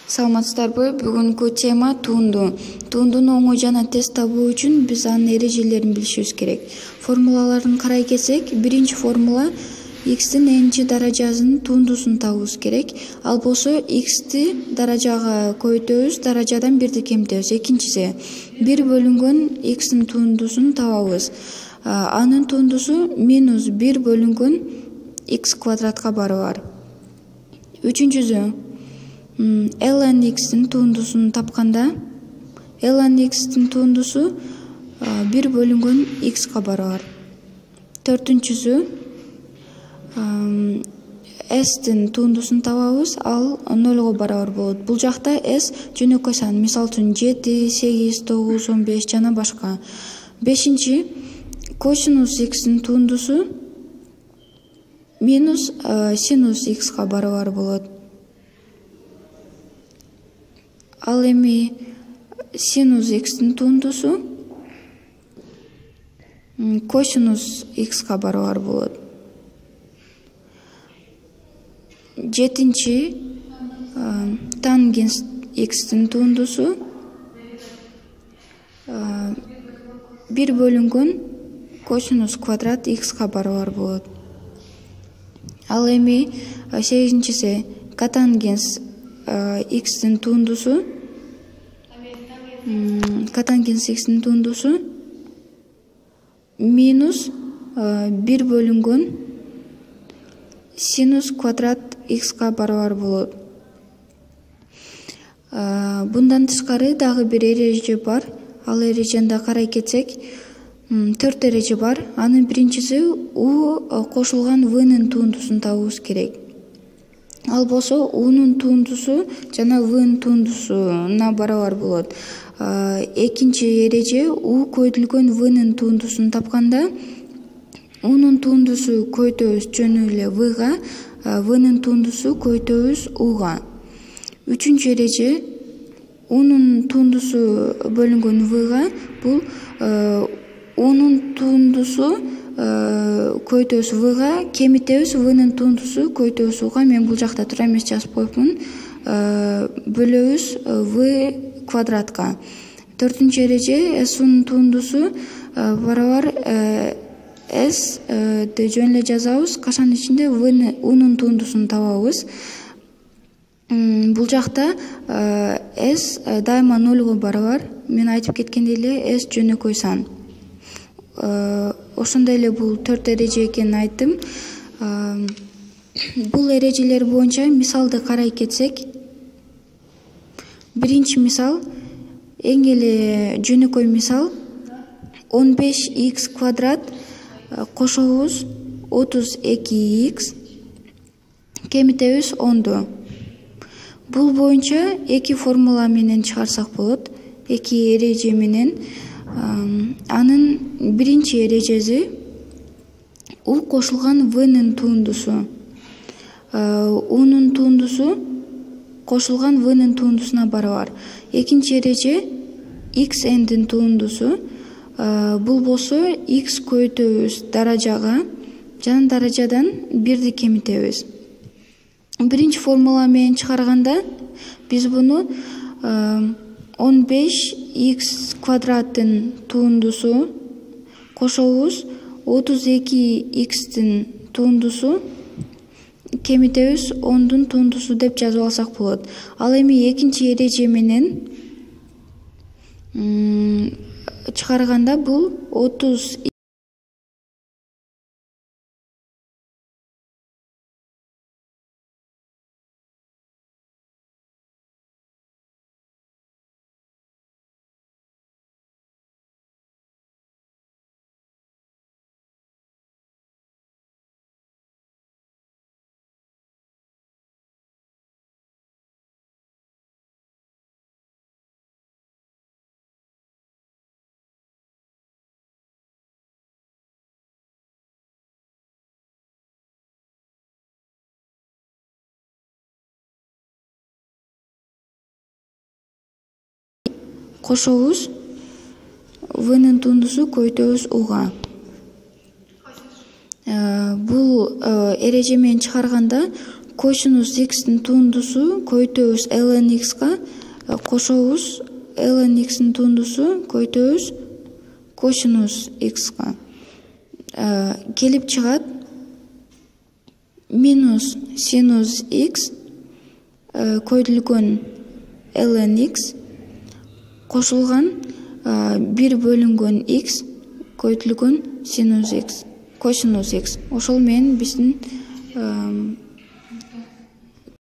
Саламатсыздарбы? Бүгүнкү тема туунду. Туундуну оңой жана тез табуу үчүн биз анын эрежелерин билишибиз керек. Формулаларын карай келсек, биринчи формула x'тин n-чи даражасынын туундусун табуубуз керек. Ал болсо x'ти даражага көбөйтөбүз, даражадан 1ди кемитебиз. Экинчиси 1 бөлүнгөн x'тин туундусун табабыз. Анын туундусу минус 1 бөлүнгөн x квадратка барабар. Үчүнчүсү ln x'тин туундусун тапканда ln x'тин туундусу 1 бөлүнгөн x'ка барабар. Төртүнчүсү s'тин туундусун табабыз, ал 0го барабар болот. Бул жакта s жөнөкөй сан, мисалы үчүн 7, 8, 9, 15 жана башка. Бешинчи косинус x'тин туундусу минус синус x'ка барабар болот. Ал эми синус x'тин туундусу косинус x'ка барабар болот. Жетинчи тангенс x'тин туундусу 1 бөлүнгөн косинус квадрат x'ка барабар болот. Ал эми сегизинчиси котангенс x'тин туундусу минус 1 бөлүнгөн синус квадрат x'ка барабар болот. Bundan тышкары дагы бир эреже бар. Ал эрежени да карай кетсек, 4 эреже бар. Анын биринчиси u кошулган v'нын туундусун табуубуз керек. Ал болсо u'нун туундусу жана v'нын туундусуна барабар болот. Экинчи эреже u көйдүлгөн v'нын туундусун тапканда u'нун туундусу көйтөбүз жөнү эле v'га, v'нын туундусу көйтөбүз u'га. Үчүнчү эреже u'нун туундусу бөлүнгөн v'га, бул u'нун туундусу көйтөбүз v'га, кемитебиз v'нын туундусу көйтөбүз u'га. Мен бул жакта туура эмес жазып коюпмун. Бөлөбүз v квадратка. Төртүнчү эреже s'нун туундусу барабар s жөн эле жазабыз. Кашанын ичинде u'нун туундусун табабыз. Бул жакта s дайыма 0го барабар. Мен айтып кеткендей эле s жөнөкөй сан. Ошондой эле бул 4 эреже экенин айттым. Бул эрежелер боюнча мисалды карай кетсек, биринчи мисал эң эле жөнөкөй мисал 15x квадрат кошобуз 32x кемитебиз 10ду. Бул боюнча эки формула менен чыгарсак болот, эки эреже менен. Анын биринчи эрежеси u кошулган v'нын туундусу, u'нун туундусу кошулган v'нын туундусуна барабар. Экинчи эреже xn'дин туундусу, бул болсо x көйтөбүз даражага жана даражадан 1ди кемитебиз. Биринчи формула менен чыгарганда биз буну 15x квадраттын туундусу кошобуз 32x'тин туундусу кемитебиз 10дун туундусу деп жазып алсак болот. Ал эми экинчи эреже менен чыгарганда бул 30 кошобуз, v'нын туундусу көйтөбүз u'га. Бул эреже менен чыгарганда косинус x'тин тундусу көйтөбүз ln x'ка, кошобуз ln x'тин тундусу көйтөбүз косинус x'ка. Келип чыгат минус синус x көйтүлгөн ln x кошулган 1 бөлүнгөн x көйтүлгөн синус x, косинус x. Ошол менен биздин